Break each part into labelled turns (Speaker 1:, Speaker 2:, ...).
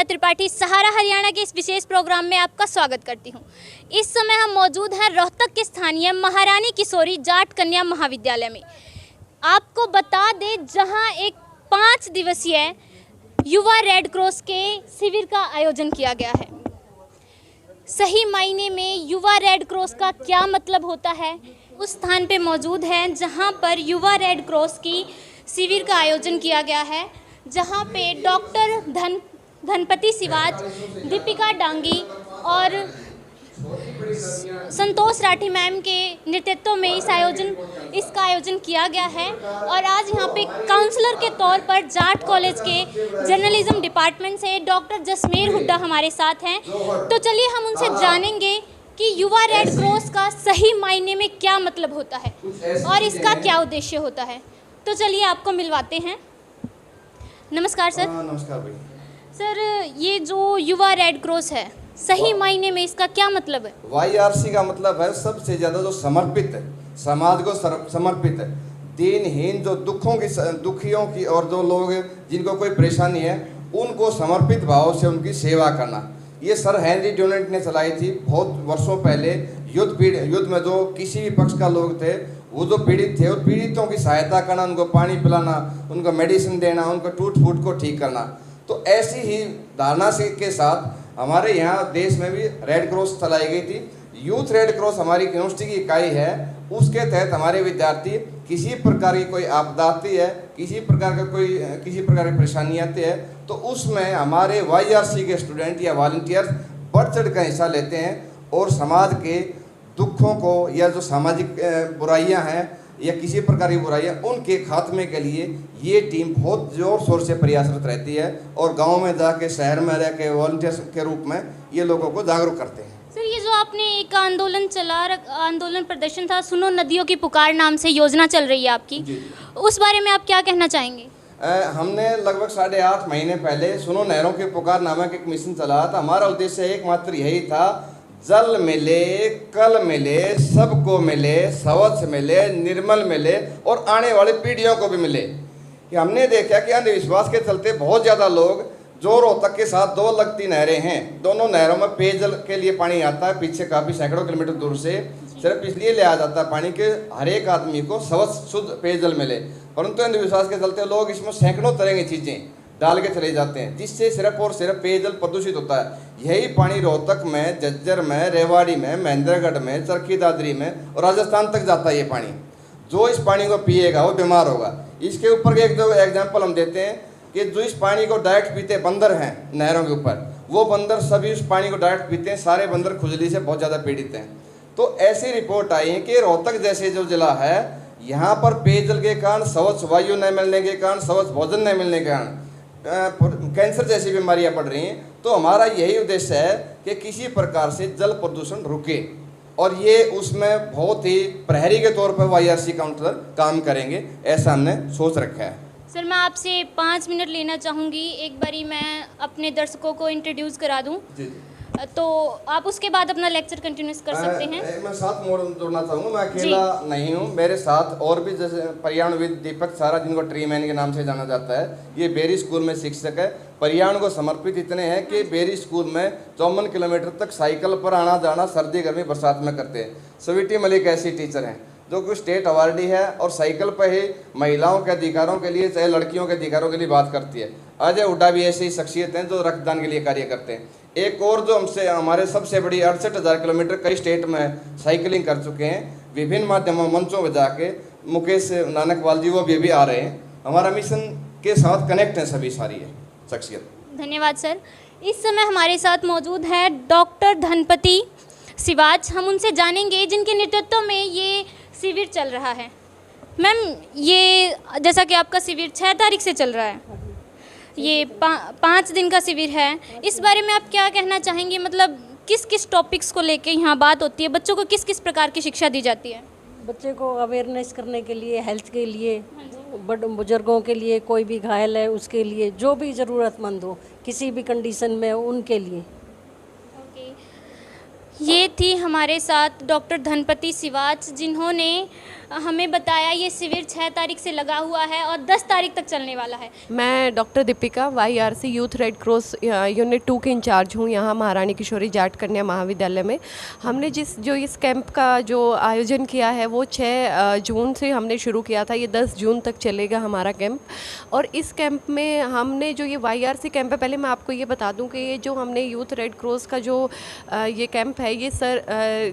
Speaker 1: त्रिपाठी सहारा हरियाणा के इस विशेष प्रोग्राम में आपका स्वागत करती हूं। इस समय हम मौजूद हैं रोहतक के स्थानीय महारानी किशोरी जाट कन्या महाविद्यालय में। आपको बता दें, जहां एक 5 दिवसीय युवा रेड क्रॉस के शिविर का आयोजन किया गया है। सही मायने में युवा रेड क्रॉस का क्या मतलब होता है, उस स्थान पे मौजूद हैं जहां पर युवा रेड क्रॉस की शिविर का आयोजन किया गया है, जहां पे डॉक्टर धनपति सिवाच, दीपिका डांगी और संतोष राठी मैम के नेतृत्व में इसका आयोजन किया गया है। और आज यहाँ पे काउंसलर के तौर पर जाट कॉलेज के जर्नलिज्म डिपार्टमेंट से डॉक्टर जसमीर हुड्डा हमारे साथ हैं। तो चलिए हम उनसे जानेंगे कि युवा रेड क्रॉस का सही मायने में क्या मतलब होता है और इसका क्या उद्देश्य होता है। तो चलिए आपको मिलवाते हैं। नमस्कार सर।
Speaker 2: नमस्कार भाई।
Speaker 1: सर, ये जो युवा रेड क्रॉस है, सही मायने में इसका क्या मतलब है?
Speaker 2: YRC का मतलब है सबसे ज्यादा जो समर्पित है, समाज को समर्पित है, दीनहीन जो दुखियों की और जो लोग जिनको कोई परेशानी है उनको समर्पित भाव से उनकी सेवा करना। ये सर हेनरी ड्यूनेंट ने चलाई थी बहुत वर्षों पहले। युद्ध में जो किसी भी पक्ष का लोग थे, वो जो पीड़ित थे, उन पीड़ितों की सहायता करना, उनको पानी पिलाना, उनको मेडिसिन देना, उनको टूट फूट को ठीक करना। तो ऐसी ही धारणा से के साथ हमारे यहाँ देश में भी रेड क्रॉस चलाई गई थी। यूथ रेड क्रॉस हमारी यूनिवर्सिटी की इकाई है। उसके तहत हमारे विद्यार्थी किसी प्रकार की कोई आपदा आती है, किसी प्रकार की परेशानी आती है, तो उसमें हमारे YRC के स्टूडेंट या वॉलंटियर्स बढ़ चढ़ कर हिस्सा लेते हैं और समाज के दुखों को या जो सामाजिक बुराइयां हैं या किसी प्रकार की बुराइयां, उनके खात्मे के लिए ये टीम बहुत जोर शोर से प्रयासरत रहती है और गांव में जाके, शहर में रह के वॉलंटियर्स के रूप में ये लोगों को जागरूक करते हैं।
Speaker 1: सर, ये जो आपने एक आंदोलन प्रदर्शन था, सुनो नदियों की पुकार नाम से योजना चल रही है आपकी, उस बारे में आप क्या कहना चाहेंगे?
Speaker 2: हमने लगभग 8.5 महीने पहले सुनो नहरों की पुकार नामक एक मिशन चलाया था। हमारा उद्देश्य एकमात्र यही था, जल मिले, कल मिले, सबको मिले, स्वच्छ मिले, निर्मल मिले और आने वाली पीढ़ियों को भी मिले। कि हमने देखा कि अंधविश्वास के चलते बहुत ज़्यादा लोग, जो रोहतक के साथ 2 लगती नहरें हैं, दोनों नहरों में पेयजल के लिए पानी आता है पीछे काफ़ी सैकड़ों किलोमीटर दूर से, सिर्फ इसलिए ले आ जाता है पानी के हर एक आदमी को स्वच्छ शुद्ध पेयजल मिले। परंतु अंधविश्वास के चलते लोग इसमें सैकड़ों तरह की चीज़ें डाल के चले जाते हैं, जिससे सिर्फ और सिर्फ पेयजल प्रदूषित होता है। यही पानी रोहतक में, झज्जर में, रेवाड़ी में, महेंद्रगढ़ में, चरखी दादरी में और राजस्थान तक जाता है। ये पानी, जो इस पानी को पिएगा वो बीमार होगा। इसके ऊपर एक दो एग्जाम्पल हम देते हैं कि जो इस पानी को डायरेक्ट पीते बंदर हैं नहरों के ऊपर, वो बंदर सभी उस पानी को डायरेक्ट पीते हैं, सारे बंदर खुजली से बहुत ज़्यादा पीड़ित हैं। तो ऐसी रिपोर्ट आई है कि रोहतक जैसे जो जिला है, यहाँ पर पेयजल के कारण, स्वच्छ वायु न मिलने के कारण, स्वच्छ भोजन न मिलने के कारण कैंसर जैसी बीमारियां बढ़ रही हैं। तो हमारा यही उद्देश्य है कि किसी प्रकार से जल प्रदूषण रुके, और ये उसमें बहुत ही प्रहरी के तौर पर YRC काउंसलर काम करेंगे, ऐसा हमने सोच रखा है।
Speaker 1: सर, मैं आपसे 5 मिनट लेना चाहूँगी। एक बारी मैं अपने दर्शकों को इंट्रोड्यूस करा दूँ, तो आप उसके बाद अपना लेक्चर कंटिन्यूस कर सकते हैं।
Speaker 2: मैं साथ जोड़ना चाहूँगा, मैं अकेला नहीं हूँ, मेरे साथ और भी, जैसे पर्यावरणविद दीपक सारा, जिनको ट्री मैन के नाम से जाना जाता है, ये बेरी स्कूल में शिक्षक है। पर्यावरण को समर्पित इतने हैं कि बेरी स्कूल में 54 किलोमीटर तक साइकिल पर आना जाना सर्दी गर्मी बरसात में करते हैं। स्वीटी मलिक ऐसी टीचर हैं जो कि स्टेट अवार्डी है और साइकिल पर ही महिलाओं के अधिकारों के लिए, चाहे लड़कियों के अधिकारों के लिए बात करती है। अजय हुड्डा भी ऐसी शख्सियत हैं जो रक्तदान के लिए कार्य करते हैं। एक और जो हमारे सबसे बड़ी 68,000 किलोमीटर कई स्टेट में साइकिलिंग कर चुके हैं, विभिन्न माध्यमों मंचों में जाके, मुकेश नानकवाल जी, वो भी आ रहे हैं। हमारा मिशन के साथ कनेक्ट है सभी सारी शख्सियत।
Speaker 1: धन्यवाद सर। इस समय हमारे साथ मौजूद है डॉक्टर धनपति सिवाच। हम उनसे जानेंगे जिनके नेतृत्व में ये शिविर चल रहा है। मैम, ये जैसा कि आपका शिविर 6 तारीख से चल रहा है, ये 5 दिन का शिविर है, इस बारे में आप क्या कहना चाहेंगे? मतलब किस किस टॉपिक्स को लेके यहाँ बात होती है, बच्चों को किस किस प्रकार की शिक्षा दी जाती है?
Speaker 3: बच्चे को अवेयरनेस करने के लिए, हेल्थ के लिए, बड़े बुजुर्गों के लिए, कोई भी घायल है उसके लिए, जो भी ज़रूरतमंद हो किसी भी कंडीशन में, उनके लिए।
Speaker 1: ये थी हमारे साथ डॉक्टर धनपति सिवाच, जिन्होंने हमें बताया ये शिविर 6 तारीख से लगा हुआ है और 10 तारीख तक चलने वाला है।
Speaker 4: मैं doctor Deepika YRC youth red cross unit 2 की इंचार्ज हूँ यहाँ महारानी किशोरी जाट कन्या महाविद्यालय में। हमने जो इस कैंप का जो आयोजन किया है वो 6 जून से हमने शुरू किया था। ये 10 जून तक चलेगा हमारा कैंप। और इस कैंप में हमने जो ये YRC कैंप है, पहले मैं आपको ये बता दूं कि ये जो हमने यूथ रेड क्रॉस का जो ये कैंप है, ये सर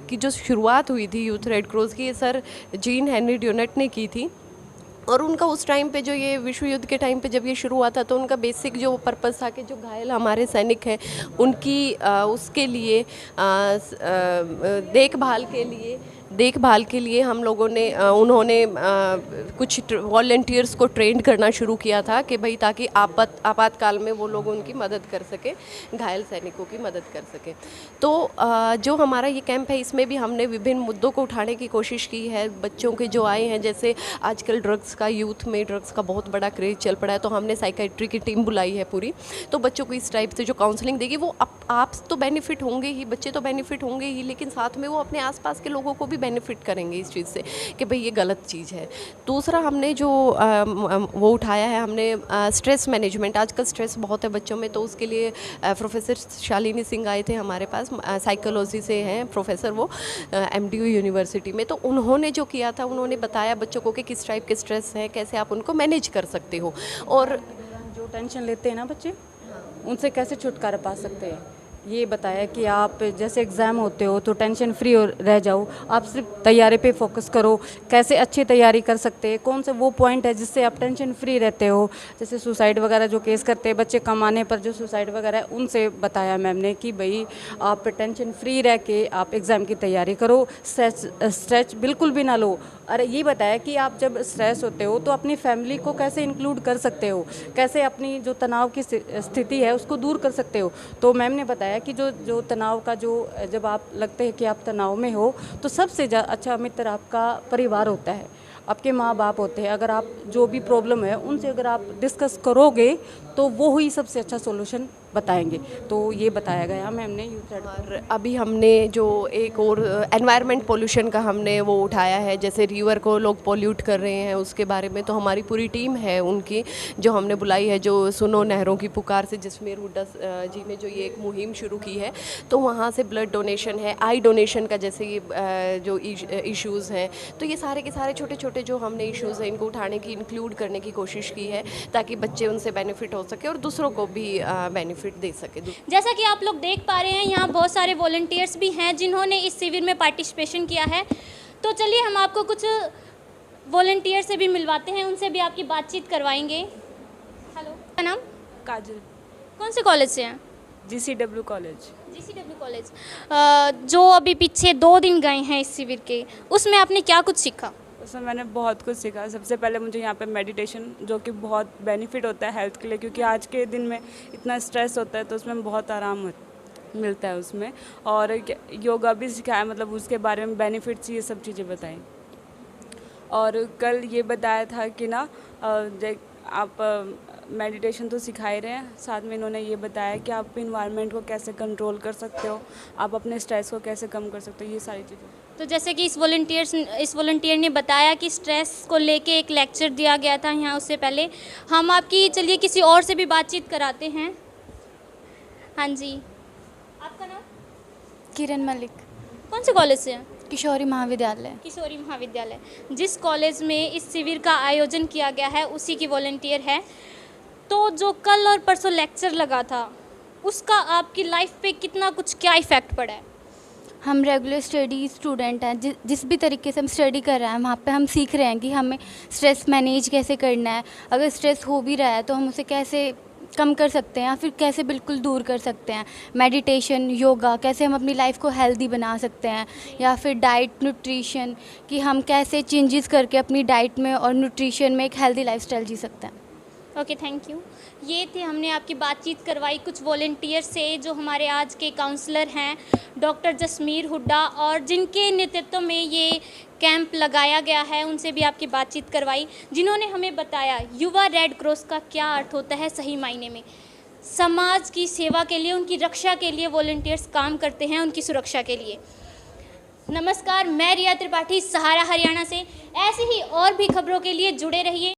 Speaker 4: की जो शुरुआत हुई थी यूथ रेड क्रॉस की, ये सर जीन हेनरी ड्यूनेट ने की थी। और उनका उस टाइम पे जो ये विश्व युद्ध के टाइम पे जब ये शुरू हुआ था, तो उनका बेसिक जो पर्पस था कि जो घायल हमारे सैनिक हैं उनकी उसके लिए देखभाल के लिए हम लोगों ने उन्होंने कुछ वॉलंटियर्स को ट्रेन करना शुरू किया था कि भाई ताकि आपातकाल में वो लोग उनकी मदद कर सके, घायल सैनिकों की मदद कर सके। तो जो हमारा ये कैंप है इसमें भी हमने विभिन्न मुद्दों को उठाने की कोशिश की है। बच्चों के जो आए हैं, जैसे आजकल ड्रग्स का, यूथ में ड्रग्स का बहुत बड़ा क्रेज चल पड़ा है, तो हमने साइकेट्री की टीम बुलाई है पूरी। तो बच्चों को इस टाइप से जो काउंसलिंग देगी, वो आप तो बेनिफिट होंगे ही, बच्चे तो बेनिफिट होंगे ही, लेकिन साथ में वो अपने आसपास के लोगों को भी बेनिफिट करेंगे इस चीज़ से कि भाई ये गलत चीज़ है। दूसरा हमने जो वो उठाया है, हमने स्ट्रेस मैनेजमेंट, आजकल स्ट्रेस बहुत है बच्चों में, तो उसके लिए प्रोफेसर शालिनी सिंह आए थे हमारे पास, साइकोलॉजी से हैं प्रोफेसर वो, MDU यूनिवर्सिटी में। तो उन्होंने जो किया था, उन्होंने बताया बच्चों को कि किस टाइप के स्ट्रेस हैं, कैसे आप उनको मैनेज कर सकते हो। और
Speaker 5: जो टेंशन लेते हैं ना बच्चे, उनसे कैसे छुटकारा पा सकते हैं, ये बताया कि आप जैसे एग्ज़ाम होते हो तो टेंशन फ्री रह जाओ, आप सिर्फ तैयारी पे फोकस करो, कैसे अच्छी तैयारी कर सकते हैं, कौन से वो पॉइंट है जिससे आप टेंशन फ्री रहते हो। जैसे सुसाइड वगैरह जो केस करते हैं बच्चे कमाने पर, जो सुसाइड वगैरह है, उनसे बताया मैम ने कि भाई आप टेंशन फ्री रह के आप एग्ज़ाम की तैयारी करो, स्ट्रेस बिल्कुल भी ना लो। और ये बताया कि आप जब स्ट्रेस होते हो तो अपनी फैमिली को कैसे इंक्लूड कर सकते हो, कैसे अपनी जो तनाव की स्थिति है उसको दूर कर सकते हो। तो मैम ने बताया कि जो तनाव का जब आप लगते हैं कि आप तनाव में हो, तो सबसे अच्छा मित्र आपका परिवार होता है, आपके माँ बाप होते हैं। अगर आप जो भी प्रॉब्लम है उनसे अगर आप डिस्कस करोगे तो वो ही सबसे अच्छा सॉल्यूशन बताएंगे। तो ये बताया गया मैम ने यूथ रेड।
Speaker 4: और अभी हमने जो एक और एनवायरनमेंट पोल्यूशन का हमने वो उठाया है, जैसे रिवर को लोग पोल्यूट कर रहे हैं उसके बारे में, तो हमारी पूरी टीम है उनकी जो हमने बुलाई है, जो सुनो नहरों की पुकार से जसमेर हुड्डा जी ने जो ये एक मुहिम शुरू की है। तो वहाँ से ब्लड डोनेशन है, आई डोनेशन का, जैसे ये जो इश्यूज़ हैं, तो ये सारे के सारे छोटे छोटे जो हमने इश्यूज़ हैं इनको उठाने की, इंक्लूड करने की कोशिश की है, ताकि बच्चे उनसे बेनिफिट हो सके और दूसरों को भी बेनिफिट दे सके।
Speaker 1: जैसा कि आप लोग देख पा रहे हैं, यहाँ बहुत सारे वॉलंटियर्स भी हैं जिन्होंने इस शिविर में पार्टिसिपेशन किया है। तो चलिए हम आपको कुछ वॉलंटियर से भी मिलवाते हैं, उनसे भी आपकी बातचीत करवाएंगे। हेलो, क्या नाम?
Speaker 6: काजल।
Speaker 1: कौन से कॉलेज से हैं?
Speaker 6: GCW college.
Speaker 1: GCW college. जो अभी पीछे 2 दिन गए हैं इस शिविर के, उसमें आपने क्या कुछ सीखा?
Speaker 6: उसमें मैंने बहुत कुछ सीखा। सबसे पहले मुझे यहाँ पे मेडिटेशन, जो कि बहुत बेनिफिट होता है हेल्थ के लिए, क्योंकि आज के दिन में इतना स्ट्रेस होता है तो उसमें बहुत आराम मिलता है उसमें। और योगा भी सिखाया, मतलब उसके बारे में बेनिफिट्स, ये सब चीज़ें बताई। और कल ये बताया था कि ना आप मेडिटेशन तो सिखा ही रहे हैं, साथ में इन्होंने ये बताया कि आप इन्वायरमेंट को कैसे कंट्रोल कर सकते हो, आप अपने स्ट्रेस को कैसे कम कर सकते हो, ये सारी चीज़ें।
Speaker 1: तो जैसे कि इस वॉलंटियर ने बताया कि स्ट्रेस को लेके एक लेक्चर दिया गया था यहाँ, उससे पहले हम आपकी, चलिए किसी और से भी बातचीत कराते हैं। हाँ जी, आपका नाम?
Speaker 7: किरण मलिक।
Speaker 1: कौन से कॉलेज से हैं?
Speaker 7: किशोरी महाविद्यालय।
Speaker 1: किशोरी महाविद्यालय। जिस कॉलेज में इस शिविर का आयोजन किया गया है उसी की वॉलंटियर है। तो जो कल और परसों लेक्चर लगा था, उसका आपकी लाइफ पे कितना कुछ, क्या इफ़ेक्ट पड़ा है?
Speaker 7: हम रेगुलर स्टडी स्टूडेंट हैं, जिस भी तरीके से हम स्टडी कर रहे हैं वहाँ पे हम सीख रहे हैं कि हमें स्ट्रेस मैनेज कैसे करना है, अगर स्ट्रेस हो भी रहा है तो हम उसे कैसे कम कर सकते हैं या फिर कैसे बिल्कुल दूर कर सकते हैं। मेडिटेशन, योगा, कैसे हम अपनी लाइफ को हेल्दी बना सकते हैं, या फिर डाइट, न्यूट्रिशन, कि हम कैसे चेंजेस करके अपनी डाइट में और न्यूट्रिशन में एक हेल्दी लाइफस्टाइल जी सकते हैं।
Speaker 1: Okay, thank you. ये थे, हमने आपकी बातचीत करवाई कुछ वॉलंटियर से जो हमारे आज के काउंसलर हैं डॉक्टर जसमीर हुड्डा, और जिनके नेतृत्व में ये कैंप लगाया गया है, उनसे भी आपकी बातचीत करवाई, जिन्होंने हमें बताया युवा रेड क्रॉस का क्या अर्थ होता है सही मायने में। समाज की सेवा के लिए, उनकी रक्षा के लिए वॉलंटियर्स काम करते हैं, उनकी सुरक्षा के लिए। नमस्कार, मैं रिया त्रिपाठी, सहारा हरियाणा से। ऐसी ही और भी खबरों के लिए जुड़े रहिए।